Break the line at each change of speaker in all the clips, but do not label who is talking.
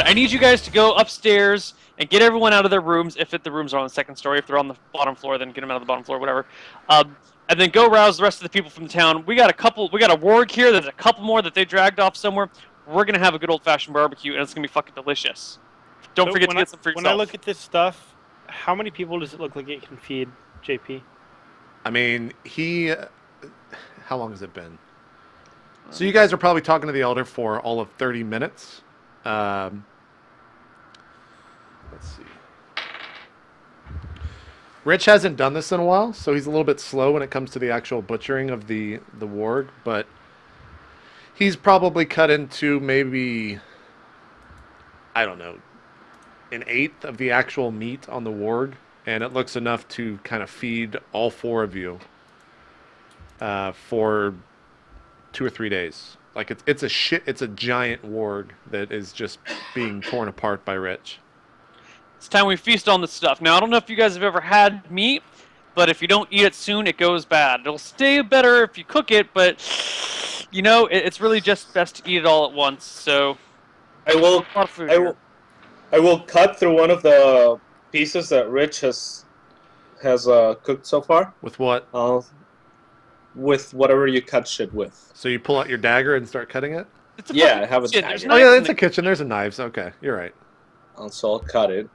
good. I need you guys to go upstairs and get everyone out of their rooms. If the rooms are on the second story, if they're on the bottom floor, then get them out of the bottom floor, whatever. And then go rouse the rest of the people from the town. We got a warg here. There's a couple more that they dragged off somewhere. We're gonna have a good old-fashioned barbecue, and it's gonna be fucking delicious. Don't forget to get some for yourself.
When I look at this stuff, how many people does it look like it can feed, JP?
I mean, how long has it been? So you guys are probably talking to the elder for all of 30 minutes. Let's see. Rich hasn't done this in a while, so he's a little bit slow when it comes to the actual butchering of the warg, but he's probably cut into maybe, I don't know, an eighth of the actual meat on the warg, and it looks enough to kind of feed all four of you for 2 or 3 days. Like it's a giant warg that is just being torn apart by Rich.
It's time we feast on this stuff. Now, I don't know if you guys have ever had meat, but if you don't eat it soon, it goes bad. It'll stay better if you cook it, but, you know, it's really just best to eat it all at once, so...
I will cut through one of the pieces that Rich has cooked so far.
With what?
With whatever you cut shit with.
So you pull out your dagger and start cutting it?
Yeah, I have a dagger.
Oh yeah, it's a kitchen. There's a knives. Okay, you're right.
So I'll cut it.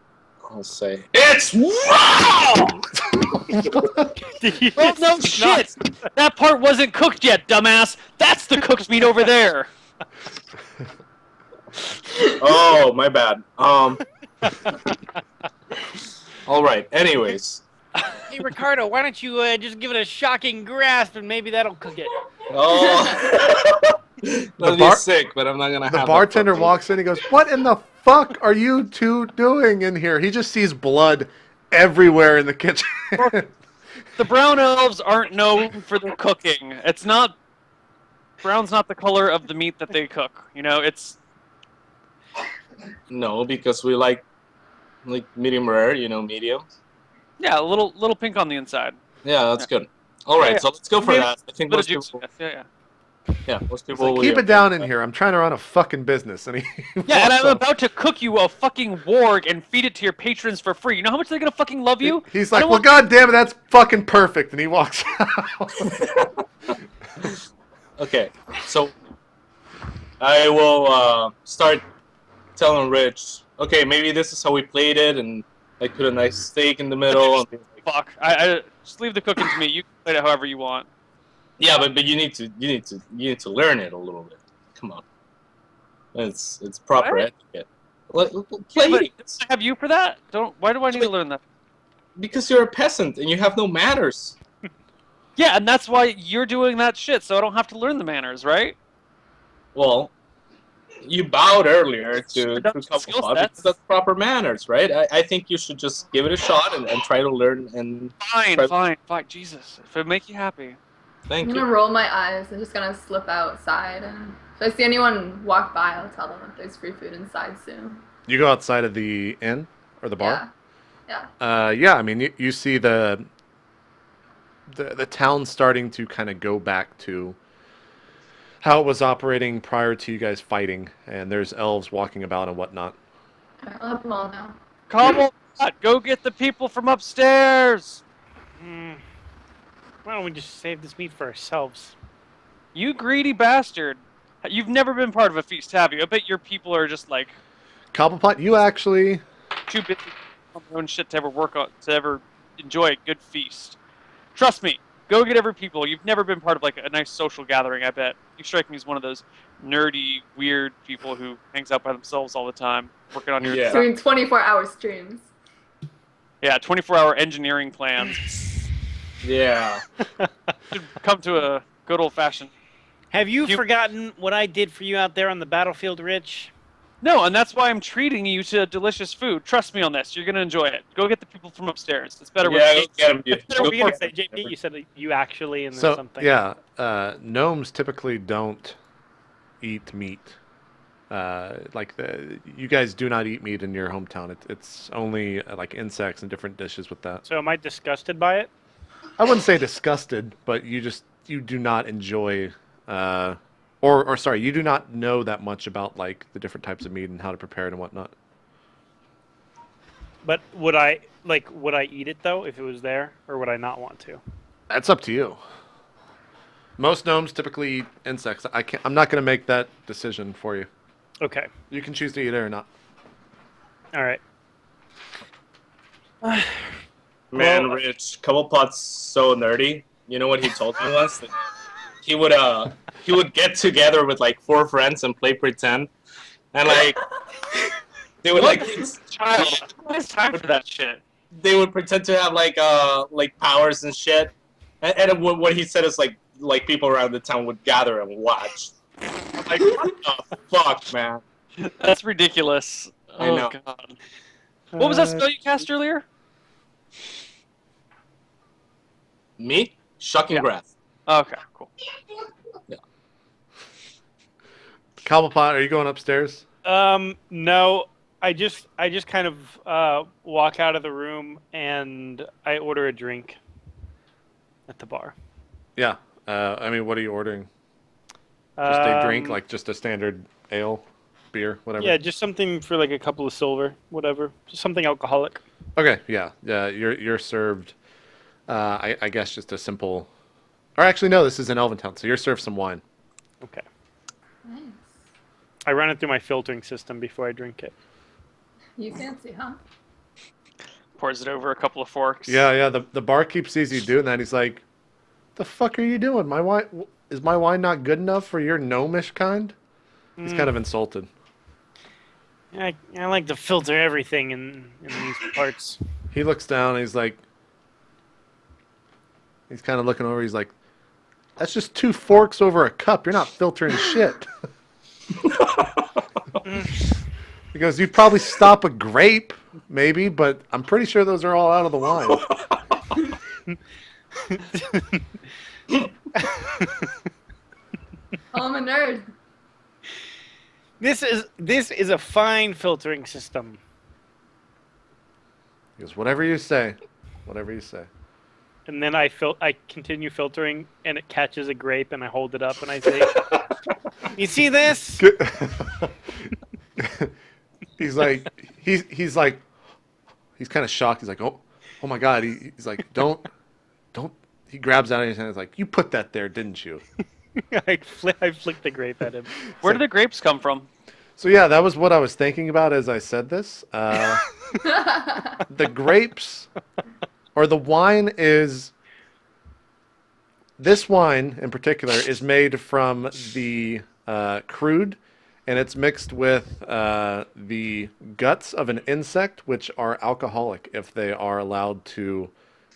I'll say, it's raw!
Well, no shit! That part wasn't cooked yet, dumbass! That's the cooked meat over there!
Oh, my bad. Alright, anyways.
Hey, Ricardo, why don't you just give it a shocking grasp and maybe that'll cook it?
Oh. That'll be sick, but I'm not going to have
The bartender walks in, he goes, "What in the fuck are you two doing in here?" He just sees blood everywhere in the kitchen.
The brown elves aren't known for their cooking. Brown's not the color of the meat that they cook. You know, it's...
No, because we like medium rare, you know, medium.
Yeah, a little pink on the inside.
Yeah, that's good. Alright, so let's go for that. I think most people...
Yeah,
most people will
keep it down in here. I'm trying to run a fucking business. And
and I'm about to cook you a fucking warg and feed it to your patrons for free. You know how much they're gonna fucking love you?
He's like, well, god damn it, that's fucking perfect. And he walks out.
Okay, so I will start telling Rich, okay, maybe this is how we played it, and I put a nice steak in the middle. And
fuck, I just leave the cooking to me. You can play it however you want.
Yeah, but you need to learn it a little bit. Come on, it's proper etiquette. Play.
But does I have you for that? Why do I need to learn that?
Because you're a peasant and you have no manners.
Yeah, and that's why you're doing that shit, so I don't have to learn the manners, right?
Well, you bowed earlier to a couple of because that's proper manners, right? I think you should just give it a shot and try to learn. And
Fine. Jesus, if it make you happy.
Thank you.
I'm gonna roll my eyes. I'm just gonna slip outside, and if I see anyone walk by, I'll tell them if there's free food inside soon.
You go outside of the inn or the bar?
Yeah.
Yeah. I mean, you see the town starting to kind of go back to how it was operating prior to you guys fighting, and there's elves walking about and whatnot.
Alright, I'll let them all know.
Cobble, go get the people from upstairs.
Why don't we just save this meat for ourselves?
You greedy bastard. You've never been part of a feast, have you? I bet your people are just like...
Cobblepot, you actually...
too busy on their own shit to ever enjoy a good feast. Trust me, go get every people. You've never been part of like a nice social gathering, I bet. You strike me as one of those nerdy, weird people who hangs out by themselves all the time, working on your...
Doing 24-hour streams.
Yeah, 24-hour engineering plans.
Yeah.
Should come to a good old-fashioned...
Have you forgotten what I did for you out there on the battlefield, Rich?
No, and that's why I'm treating you to delicious food. Trust me on this. You're going to enjoy it. Go get the people from upstairs. It's better with
get them.
JP, you said you actually and then something.
Yeah, gnomes typically don't eat meat. You guys do not eat meat in your hometown. It's only like insects and different dishes with that.
So am I disgusted by it?
I wouldn't say disgusted, but you do not enjoy Or sorry, you do not know that much about like the different types of meat and how to prepare it and whatnot.
But would I eat it though if it was there, or would I not want to?
That's up to you. Most gnomes typically eat insects. I'm not going to make that decision for you.
Okay.
You can choose to eat it or not.
All right.
Man,
Well-
Rich, Cobblepot's so nerdy. You know what he told me once? That he would get together with like 4 friends and play pretend, and like they would like
Child, who has time for that shit?
they would pretend to have like powers and shit. And what he said is like people around the town would gather and watch. I'm like, what the fuck, man?
That's ridiculous.
I know.
God. What was that spell you cast earlier?
Me? Shocking breath.
Okay, cool.
Cobblepot, are you going upstairs?
No. I just kind of walk out of the room and I order a drink at the bar.
Yeah. I mean, what are you ordering? Just a drink,
Um,
like just a standard ale, beer, whatever.
Yeah, just something for like a couple of silver, whatever. Just something alcoholic.
Okay. Yeah. Yeah. You're served. I guess just a simple. Or actually, no. This is in Elventown, so you're served some wine.
Okay.
Nice.
I run it through my filtering system before I drink it.
You fancy, huh?
Pours it over a couple of forks.
Yeah. Yeah. The barkeep sees you doing that. He's like, "The fuck are you doing? My wine is my wine not good enough for your gnomish kind?" He's kind of insulted.
I like to filter everything in these parts.
He looks down and he's like, he's kind of looking over. He's like, "That's just 2 forks over a cup. You're not filtering shit." He goes, "You'd probably stop a grape, maybe, but I'm pretty sure those are all out of the wine."
Oh, I'm a nerd.
This is a fine filtering system.
He goes, "Whatever you say, whatever you say."
And then I continue filtering, and it catches a grape, and I hold it up, and I say, "You see this?"
he's like, he's kind of shocked. He's like, oh my God. He's like, don't. He grabs out of his hand. He's like, "You put that there, didn't you?"
I flick the grape at him.
Where do the grapes come from?
So yeah, that was what I was thinking about as I said this. The grapes, or the wine is. This wine in particular is made from the crude, and it's mixed with the guts of an insect, which are alcoholic if they are allowed to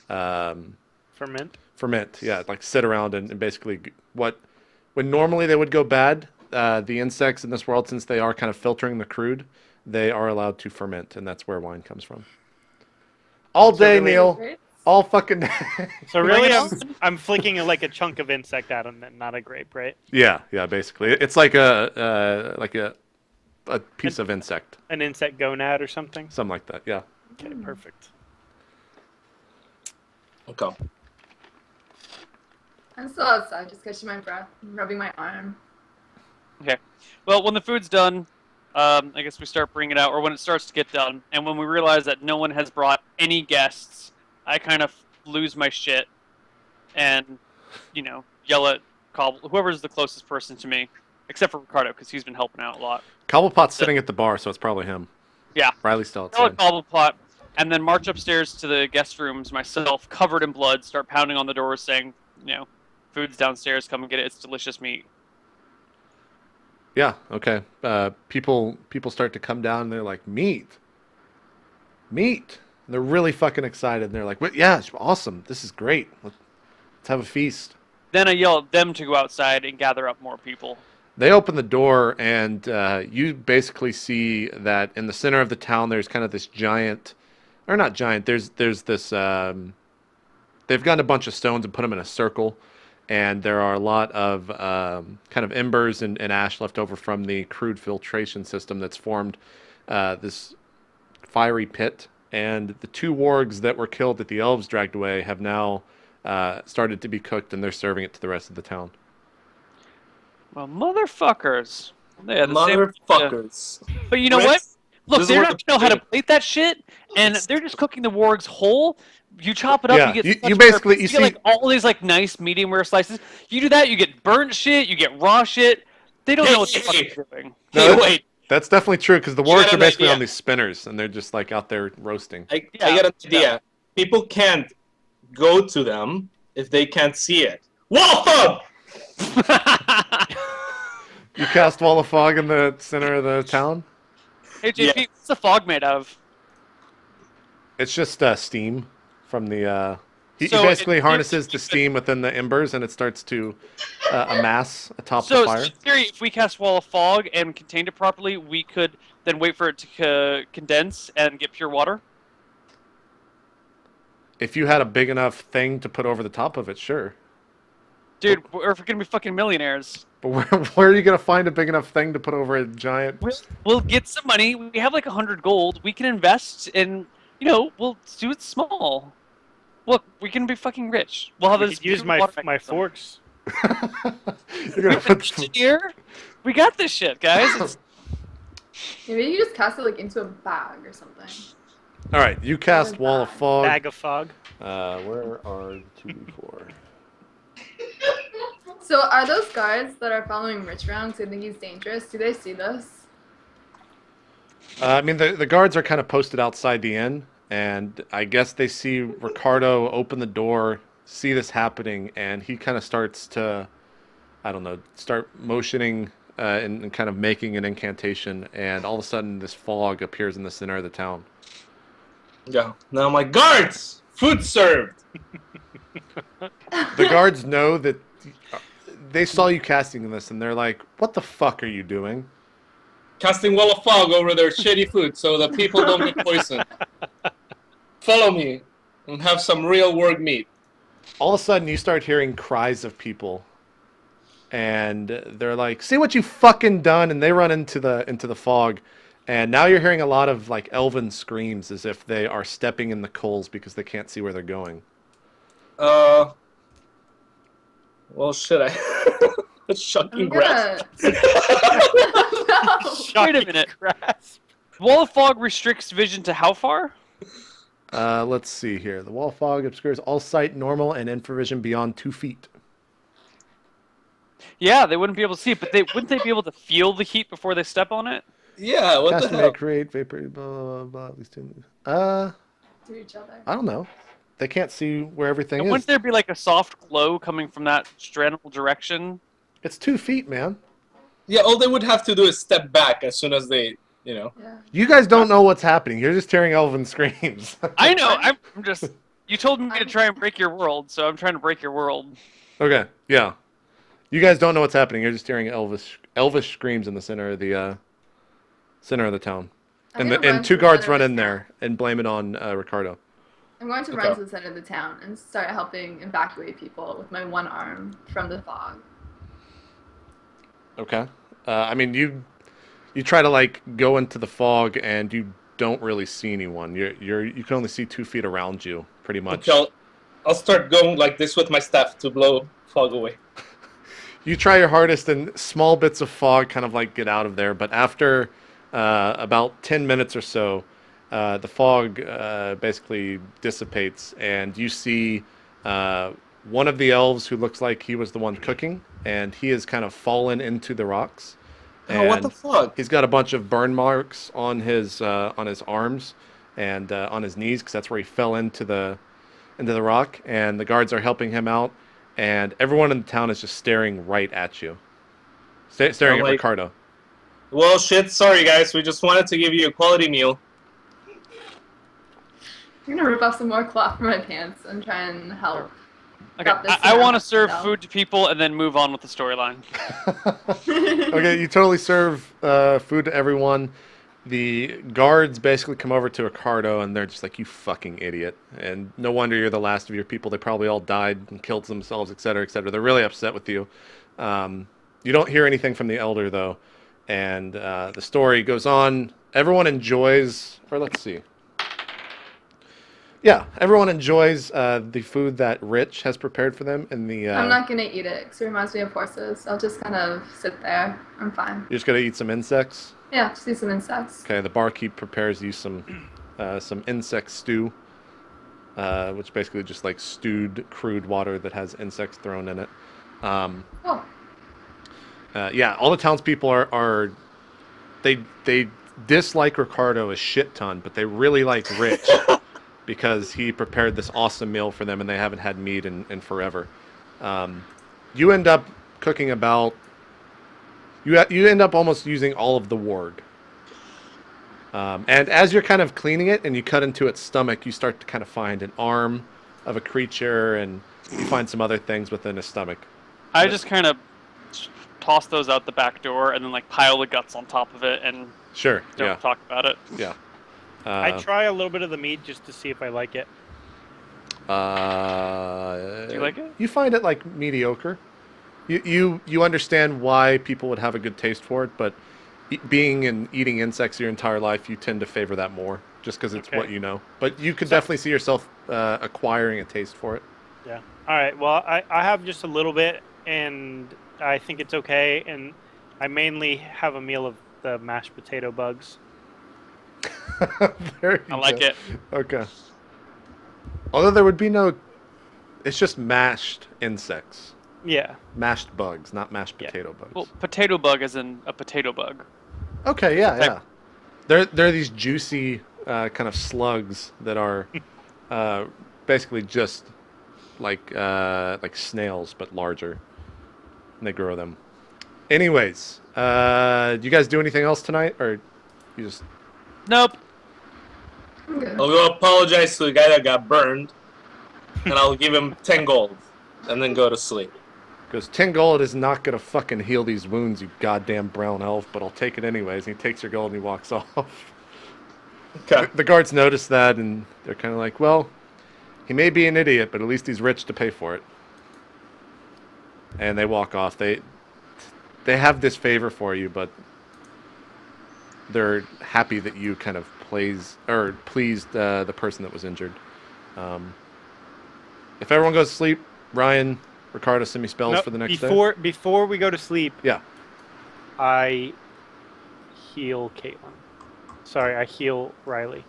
Ferment.
ferment. Yeah, like sit around and basically when normally they would go bad. The insects in this world, since they are kind of filtering the crude, they are allowed to ferment, and that's where wine comes from. All day,
really-
Neil. All fucking day.
So really, I'm flicking like a chunk of insect at him, not a grape, right?
Yeah, basically, it's like a piece of insect,
An insect gonad or something.
something like that. Yeah.
Okay, perfect.
Okay.
I'm still outside, just catching my breath, rubbing my arm.
Okay. Well, when the food's done, I guess we start bringing it out, or when it starts to get done, and when we realize that no one has brought any guests, I kind of lose my shit and, yell at whoever's the closest person to me, except for Ricardo, because he's been helping out a lot.
Cobblepot's sitting at the bar, so it's probably him.
Yeah.
Riley's still
Yell
outside.
at Cobblepot, and then march upstairs to the guest rooms myself, covered in blood, start pounding on the doors saying, food's downstairs, come and get it, it's delicious meat.
Yeah. Okay. People start to come down, and they're like, meat. And they're really fucking excited. And they're like, yeah, it's awesome. This is great. Let's have a feast.
Then I yell at them to go outside and gather up more people.
They open the door, and you basically see that in the center of the town, there's kind of this giant, or not giant. There's this. They've gotten a bunch of stones and put them in a circle, and there are a lot of kind of embers and ash left over from the crude filtration system that's formed this fiery pit. And the 2 wargs that were killed that the elves dragged away have now started to be cooked, and they're serving it to the rest of the town.
Well, motherfuckers. Yeah, the same.
Motherfuckers.
But you know
Rich,
what? Look,
this is
they're
where
not
the
gonna know how to
potato-
plate that shit, and they're just cooking the wargs whole. You chop it up,
Yeah,
you get
you
such
basically-
purpose.
you
get
see-
like all these like nice medium rare slices. You do that, you get burnt shit, you get raw shit. They don't
Hey,
know what the
hey,
fuck
hey.
they're doing.
No,
Hey,
that's-
wait.
That's definitely true because the
You got
wargs are
an
basically
idea.
on these spinners and they're just like out there roasting.
I
Yeah,
got an idea. People can't go to them if they can't see it. Wall fog!
You cast Wall of Fog in the center of the town?
Hey JP,
Yeah.
what's the fog made of?
It's just steam from the. He
So
basically
in
harnesses the
theory-
steam within the embers and it starts to amass atop
So
the fire.
in theory, if we cast Wall of Fog and contained it properly, we could then wait for it to condense and get pure water.
If you had a big enough thing to put over the top of it, sure.
Dude, or if we're gonna be fucking millionaires,
But where are you going to find a big enough thing to put over a giant.
we'll get some money. We have like 100 gold. We can invest in, we'll do it small. Look, we can be fucking rich. We'll have
I
this
could use
pure
my
water
my
mechanism.
forks.
You're going to put.
Here, we got this shit, guys. It's,
Maybe you just cast it like into a bag or something.
All right, you cast Wall of Fog.
Bag of fog.
Where are 2d4?
So are those guards that are following Rich around because they think he's dangerous? Do they see this?
I mean, the guards are kind of posted outside the inn, and I guess they see Ricardo open the door, see this happening, and he kind of starts to, I don't know, start motioning and kind of making an incantation, and all of a sudden this fog appears in the center of the town.
Yeah. Now my guards! Food served!
The guards know that they saw you casting this, and they're like, "What the fuck are you doing?"
Casting wall of fog over their shitty food so the people don't get poisoned. Follow me and have some real work meat.
All of a sudden, you start hearing cries of people, and they're like, "See what you fucking done!" And they run into the fog, and now you're hearing a lot of like elven screams as if they are stepping in the coals because they can't see where they're going.
Well, shit, Shucking
I'm
grass.
gonna... No.
wait a minute. Wall of Fog restricts vision to how far?
Let's see here. The wall of fog obscures all sight, normal, and infravision beyond 2 feet.
Yeah, they wouldn't be able to see it, but wouldn't they be able to feel the heat before they step on it?
Yeah, what the
Cast may
hell?
create vapor, blah, blah, blah, at least 2.
To each other.
I don't know. They can't see where everything
And
is.
wouldn't there be like a soft glow coming from that general direction?
It's 2 feet, man.
Yeah, all they would have to do is step back as soon as they,
Yeah.
You guys don't know what's happening. You're just hearing elven screams.
I know. I'm just. You told me to try and break your world, so I'm trying to break your world.
Okay, yeah. You guys don't know what's happening. You're just hearing elvish screams in the center of the town.
I'm
And
gonna run to
two
the
guards
center
run
of
in
the
there and blame it on Ricardo.
I'm going to
Okay.
run to the center of the town and start helping evacuate people with my one arm from the fog.
Okay. I mean, you try to like go into the fog and you don't really see anyone. You can only see 2 feet around you, pretty much.
Okay, I'll start going like this with my staff to blow fog away.
You try your hardest, and small bits of fog kind of like get out of there. But after about 10 minutes or so, the fog basically dissipates, and you see one of the elves who looks like he was the one cooking, and he has kind of fallen into the rocks.
Oh, what the
And
fuck?
He's got a bunch of burn marks on his arms and on his knees because that's where he fell into the rock. And the guards are helping him out, and everyone in the town is just staring right at you, staring
I'm
at
like-
Ricardo.
Well, shit, sorry guys, we just wanted to give you a quality meal.
I'm gonna rip off some more cloth from my pants and try and help.
Okay,
Got this
I
down.
want to serve
No.
food to people and then move on with the storyline.
Okay, you totally serve food to everyone. The guards basically come over to Ricardo, and they're just like, "You fucking idiot!" And no wonder you're the last of your people. They probably all died and killed themselves, etc., etc. They're really upset with you. You don't hear anything from the elder though, and the story goes on. Everyone enjoys, or let's see. Yeah, everyone enjoys the food that Rich has prepared for them in the.
I'm not gonna eat it because it reminds me of horses. I'll just kind of sit there. I'm fine.
You're just gonna eat some insects.
Yeah, just eat some insects.
Okay, the barkeep prepares you some insect stew, which basically just like stewed crude water that has insects thrown in it.
Oh,
Yeah, all the townspeople are they dislike Ricardo a shit ton, but they really like Rich because he prepared this awesome meal for them, and they haven't had meat in forever. You end up cooking about. You end up almost using all of the warg. And as you're kind of cleaning it and you cut into its stomach, you start to kind of find an arm of a creature, and you find some other things within his stomach.
I just kind of toss those out the back door and then like pile the guts on top of it and
Sure.
don't talk about it.
Yeah.
I try a little bit of the meat just to see if I like it.
Do you like it?
You find it like mediocre. You understand why people would have a good taste for it, but being and eating insects your entire life, you tend to favor that more, just because it's what you know. But you could definitely see yourself acquiring a taste for it.
Yeah. All right. Well, I have just a little bit, and I think it's okay. And I mainly have a meal of the mashed potato bugs.
There
I
you
like
go.
it.
Okay. Although there would be no, it's just mashed insects,
Yeah.
mashed bugs, not mashed
Yeah.
potato bugs.
Well, potato bug is in a potato bug.
Okay, yeah. They're these juicy kind of slugs that are basically just like snails but larger, and they grow them. Anyways, do you guys do anything else tonight, or you just?
Nope.
I'm good.
I'll go apologize to the guy that got burned, and I'll give him 10 gold, and then go to sleep.
Goes, 10 gold is not gonna fucking heal these wounds, you goddamn brown elf, but I'll take it anyways. And he takes your gold and he walks off.
Okay.
The guards notice that, and they're kind of like, well, he may be an idiot, but at least he's rich to pay for it. And they walk off. They have this favor for you, but they're happy that you kind of pleased the person that was injured. If everyone goes to sleep, Ryan, Ricardo, send me spells
No,
for the next day.
before we go to sleep,
Yeah.
I heal Caitlin. Sorry, I heal Riley.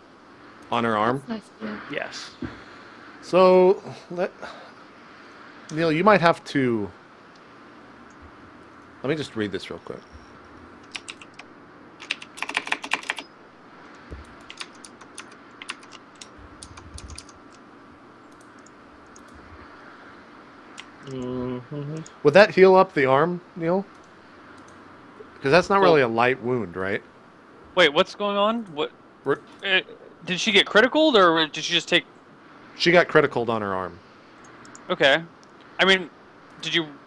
On her arm.
Nice. Yeah.
Yes.
So, Neil, you might have to. Let me just read this real quick.
Mm-hmm.
Would that heal up the arm, Neil? Because that's not really a light wound, right?
Wait, what's going on? What?
We're-
Did she get criticaled, or did she just take?
She got criticaled on her arm.
Okay. I mean,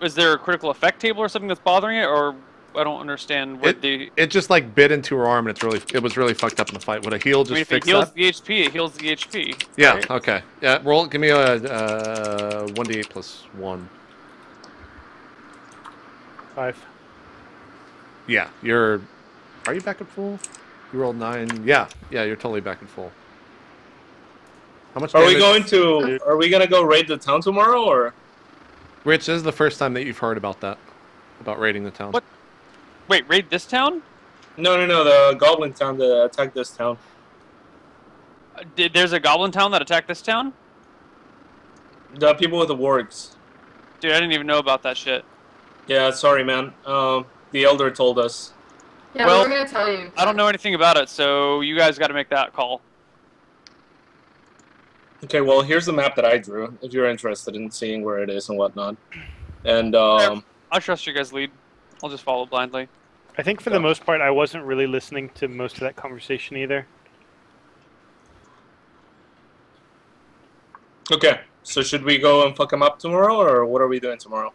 is there a critical effect table or something that's bothering it, or I don't understand what the.
It just like bit into her arm, and it was really fucked up in the fight. Would a heal just
I mean, if it
fix
heals
that?
the HP, it heals the HP.
Yeah.
right?
Okay. Yeah. Roll. Give me a 1d8 plus 1.
5.
Yeah. Are you back at full? You rolled 9. Yeah. Yeah. You're totally back at full. How much?
Are we
damage-
gonna go raid the town tomorrow, or?
Rich, this is the first time that you've heard about that, about raiding the town.
What? Wait, raid this town?
No, the goblin town that attacked this town.
There's a goblin town that attacked this town?
The people with the wargs.
Dude, I didn't even know about that shit.
Yeah, sorry, man. The elder told us.
Yeah,
Well,
we were gonna tell you.
I don't know anything about it, so you guys got to make that call.
Okay, well, here's the map that I drew, if you're interested in seeing where it is and whatnot. And,
I'll trust your guys' lead. I'll just follow blindly.
I think for the most part, I wasn't really listening to most of that conversation either.
okay, so should we go and fuck him up tomorrow, or what are we doing tomorrow?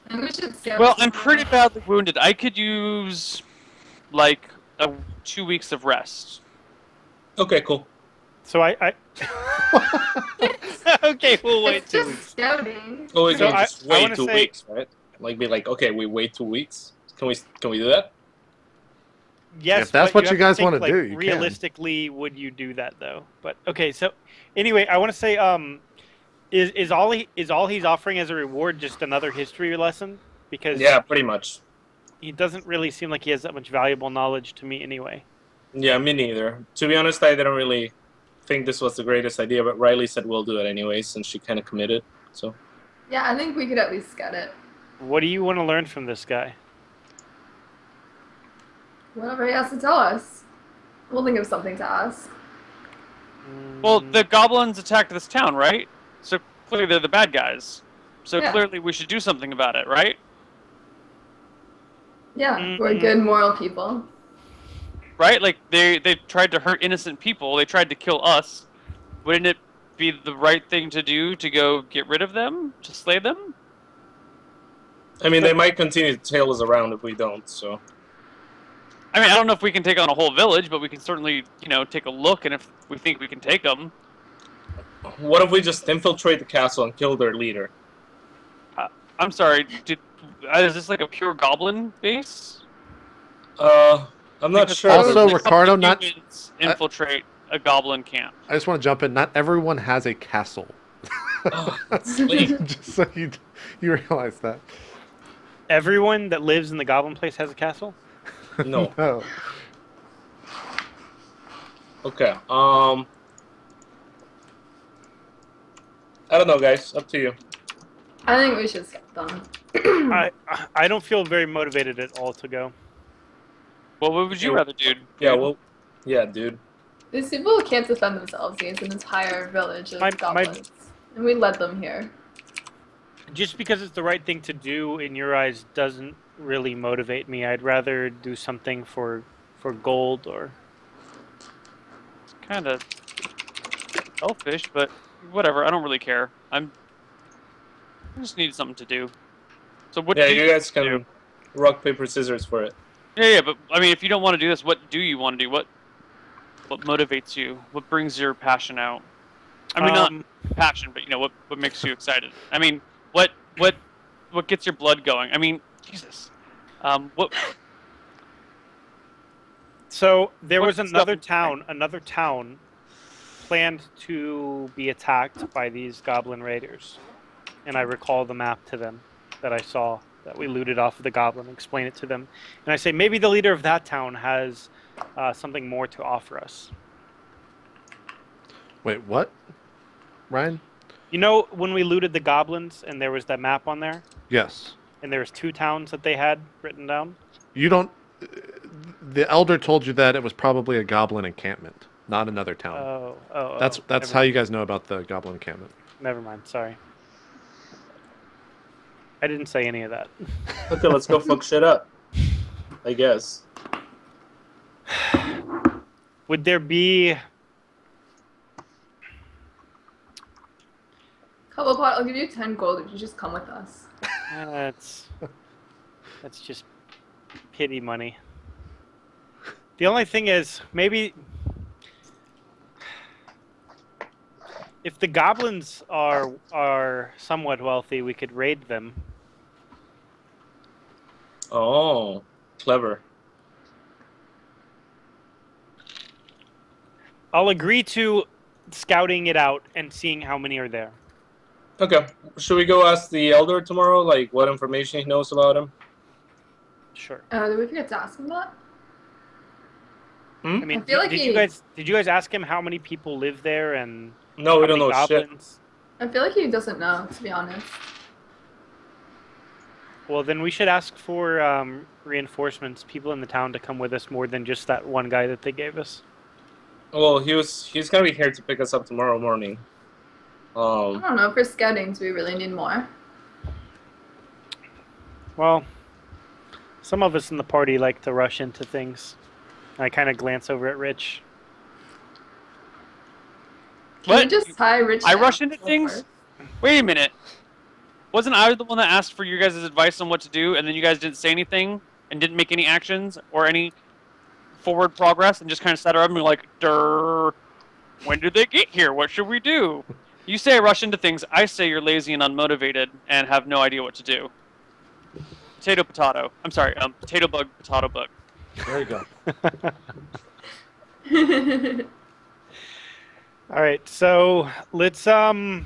I think we should skip.
Well, I'm pretty badly wounded. I could use, like, 2 weeks of rest.
Okay, cool.
So I okay, we'll wait
It's
2
just
weeks.
scouting.
Oh, we
So
can just
I
wait
wanna
2
say-
weeks, right? Like, be like, okay, we wait 2 weeks. Can we do that?
Yes,
If that's
but
what
have
you
to
guys
think,
wanna
like,
do, you can.
realistically, would you do that though? But okay, so Anyway, I want to say, is all he's offering as a reward just another history lesson? Because
Yeah, pretty much.
he doesn't really seem like he has that much valuable knowledge to me anyway.
Yeah, me neither. To be honest, I didn't really think this was the greatest idea, but Riley said we'll do it anyway since she kind of committed. So.
Yeah, I think we could at least get it.
What do you want to learn from this guy?
Whatever he has to tell us. We'll think of something to ask.
Well, the goblins attacked this town, right? So clearly they're the bad guys. So
Yeah.
clearly we should do something about it, right?
Yeah, we're good moral people.
Right? Like they tried to hurt innocent people. They tried to kill us. Wouldn't it be the right thing to do to go get rid of them? To slay them?
I mean, they might continue to tail us around if we don't, so.
I mean, I don't know if we can take on a whole village, but we can certainly, take a look, and if we think we can take them.
What if we just infiltrate the castle and kill their leader?
I'm sorry, is this like a pure goblin base?
I'm not
Because
sure.
Also,
like,
Ricardo,
not humans infiltrate a goblin camp.
I just want to jump in. Not everyone has a castle.
Oh, that's sweet.
Just so you realize that.
Everyone that lives in the Goblin Place has a castle?
No.
No.
Okay. I don't know, guys. Up to you.
I think we should skip them.
I don't feel very motivated at all to go.
Well, what would you rather do?
Yeah, well, yeah, dude.
These people can't defend themselves against an entire village of goblins. And we led them here.
Just because it's the right thing to do in your eyes doesn't really motivate me. I'd rather do something for gold or...
It's kind of selfish, but whatever. I don't really care. I just need something to do. So what?
Yeah,
do
you guys can
do?
rock, paper, scissors for it.
Yeah, but I mean, if you don't want to do this, what do you want to do? What motivates you? What brings your passion out? I mean, not passion, but what makes you excited? I mean, what gets your blood going? I mean, Jesus. What?
So there was
What's
another
stuff-
town planned to be attacked by these goblin raiders. And I recall the map to them that I saw that we looted off of the goblin, explain it to them. And I say, maybe the leader of that town has something more to offer us.
Wait, what? Ryan?
You know when we looted the goblins and there was that map on there?
Yes.
And there was 2 towns that they had written down?
You don't... The elder told you that it was probably a goblin encampment, not another town. That's how you guys know about the goblin encampment.
Never mind, sorry. I didn't say any of that.
Okay, let's go fuck shit up. I guess.
Would there be...
Cobblepot, I'll give you 10 gold if you just come with us.
That's just pity money. The only thing is, maybe if the goblins are somewhat wealthy, we could raid them.
Oh, clever.
I'll agree to scouting it out and seeing how many are there.
Okay, should we go ask the elder tomorrow, like what information he knows about him?
Sure.
Did we forget to ask him that?
I mean,
I feel like
did
he-
you guys ask him how many people live there and
No, we
how
don't
many
know shit.
goblins?
I feel like he doesn't know, to be honest.
Well, then we should ask for reinforcements, people in the town to come with us more than just that one guy that they gave us.
Well, he's gonna be here to pick us up tomorrow morning.
I don't know, for scouting, do we really need more?
Well, some of us in the party like to rush into things. I kind of glance over at Rich.
Can we
What?
just tie Rich
I
down?
rush into
Go
things?
first.
Wait a minute. Wasn't I the one that asked for your guys' advice on what to do, and then you guys didn't say anything and didn't make any actions or any forward progress, and just kind of sat around and were like, "Durr, when did they get here? What should we do?" You say I rush into things. I say you're lazy and unmotivated and have no idea what to do. Potato, potato. I'm sorry. Potato bug, potato bug.
There you go.
All right, so let's go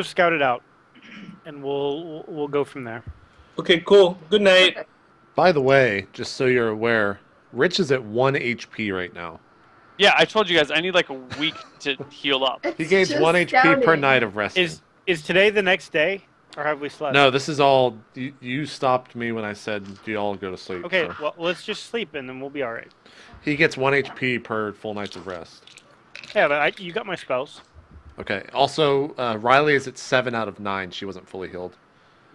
scout it out, and we'll go from there.
Okay, cool. Good night.
Perfect.
By the way, just so you're aware, Rich is at 1 HP right now.
Yeah, I told you guys I need like a week to heal up.
He
It's
gains
just
1 HP per
scouting.
night of resting.
Is today the next day, or have we slept?
No, this is all. You stopped me when I said, "Do you all go to sleep?"
Okay,
so.
well let's just sleep and then we'll be all right.
He gets 1 HP per full nights of rest.
Yeah, but you got my spells.
Okay. Also, Riley is at 7 out of 9. She wasn't fully healed.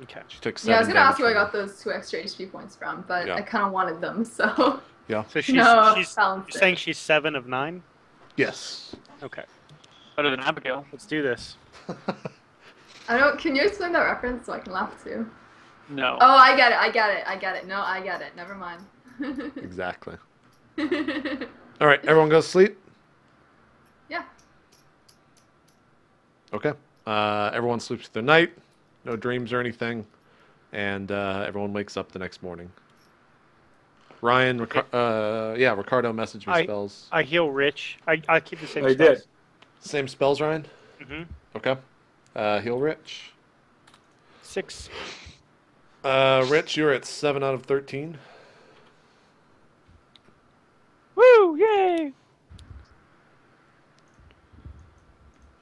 Okay.
She took 7.
Yeah, I was gonna ask
damage
where I
from
got those 2 extra HP points from, but
Yeah.
I kind of wanted them, so
Yeah.
So she's
no,
she's
balance
you're
it.
saying she's 7 of 9.
Yes.
Okay,
Better than Abigail.
let's do this.
I don't. Can you explain that reference so I can laugh too?
No.
Oh, I get it. I get it. I get it. No, I get it. Never mind.
Exactly. All right. Everyone go to sleep.
Yeah.
Okay. Everyone sleeps through the night. No dreams or anything, and everyone wakes up the next morning. Ryan, Ricardo messaged me spells.
I heal Rich. I keep the same
I
spells.
did.
Same spells, Ryan.
Mm-hmm.
Okay. Heal Rich.
6.
Rich, you're at 7 out of 13.
Woo! Yay!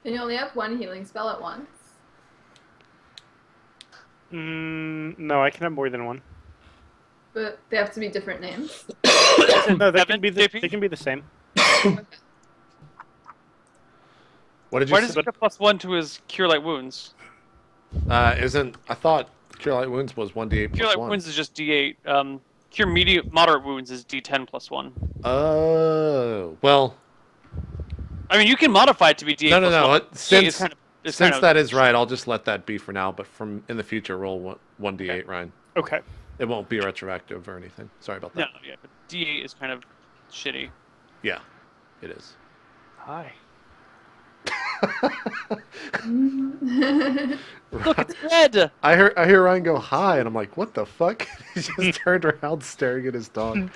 Can you only have 1 healing spell at once?
No, I can have more than one.
But they have to be different names.
No, they
Evan,
can be
JP?
they can be the same.
What did you
Why
say?
does he get +1 to his Cure Light Wounds?
Isn't I thought Cure Light Wounds was 1d8
Cure
plus
Light
1.
Wounds is just D8. Cure Moderate Wounds is D10 +1.
Oh, well,
I mean, you can modify it to be D8
no, no,
+1.
no.
D8 is
Since
kind of, it's
since
kind of
that is right, I'll just let that be for now. But from in the future, roll 1d8, Ryan.
Okay.
It won't be retroactive or anything. Sorry about
No,
that.
yeah, but D8 is kind of shitty.
Yeah, it is.
Hi.
Look, it's red!
I hear Ryan go hi, and I'm like, what the fuck? He just turned around staring at his dog.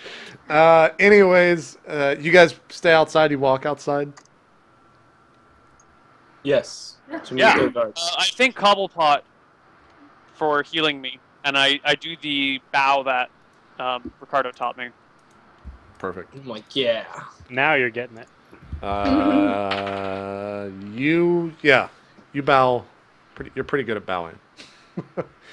Anyways, you guys stay outside. You walk outside.
Yes. To meet
Yeah.
the guards.
I thank Cobblepot for healing me, and I do the bow that Ricardo taught me.
Perfect.
I'm like, yeah.
Now you're getting it.
You bow. You're pretty good at bowing.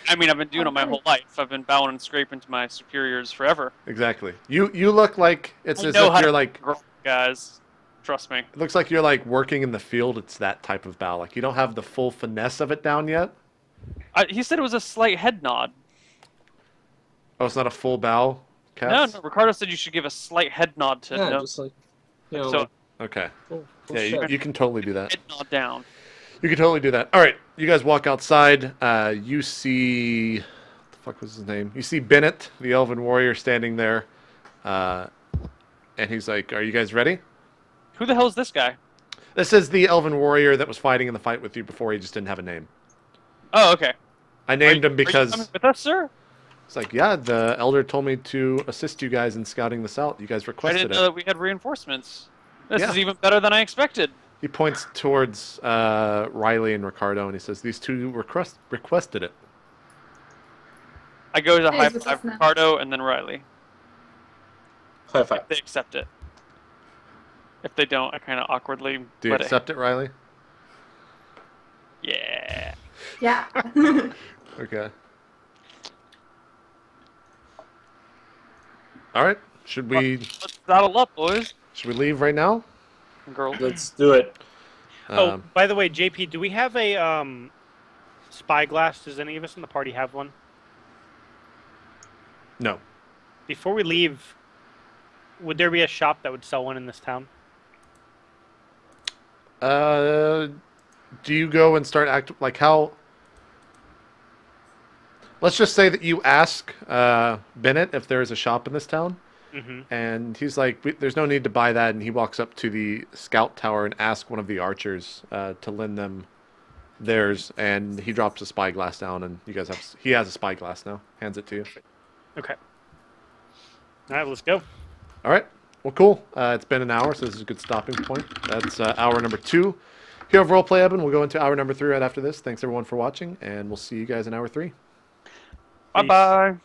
I mean, I've been doing it my whole life. I've been bowing and scraping to my superiors forever.
Exactly. You look like it's
I
as
know
if
how
you're
to
like.
grow, guys. Trust me.
It looks like you're like working in the field. It's that type of bow. Like you don't have the full finesse of it down yet.
He said it was a slight head nod.
Oh, it's not a full bow.
No,
Cats?
no. Ricardo said you should give a slight head nod to
Yeah,
no,
just like, you know,
so
like,
Okay.
oh,
Yeah,
shit.
you can totally do that.
head nod down.
You can totally do that. All right, you guys walk outside. You see, what the fuck was his name? You see Bennett, the Elven warrior, standing there, and he's like, "Are you guys ready?"
Who the hell is this guy?
This is the Elven warrior that was fighting in the fight with you before. He just didn't have a name.
Oh, okay.
I named him
Are you
because
coming with us, sir?
it's like, yeah, the elder told me to assist you guys in scouting this out. You guys
I
requested
didn't
it.
know that we had reinforcements. This
Yeah.
is even better than I expected.
He points towards Riley and Ricardo, and he says, "These two requested it."
I go to
Hey,
high
what's
five
up now?
Ricardo and then Riley.
High five.
They accept it. If they don't, I kind of awkwardly
Do you
let
accept it, Riley?
Yeah.
Yeah.
Okay. All right. Should we
Let's saddle up, boys
leave right now?
and girls.
Let's do it.
Oh, by the way, JP, do we have a spyglass? Does any of us in the party have one?
No.
Before we leave, would there be a shop that would sell one in this town?
Do you go and start like how? Let's just say that you ask Bennett if there is a shop in this town,
Mm-hmm.
and he's like, "There's no need to buy that," and he walks up to the scout tower and asks one of the archers to lend them theirs, and he drops a spyglass down, and you guys have he has a spyglass now. Hands it to you.
Okay. All right, let's go.
All right. Well, cool. It's been an hour, so this is a good stopping point. That's hour number 2. Here of Roleplay Ehbon. We'll go into hour number 3 right after this. Thanks everyone for watching, and we'll see you guys in hour 3.
Bye bye.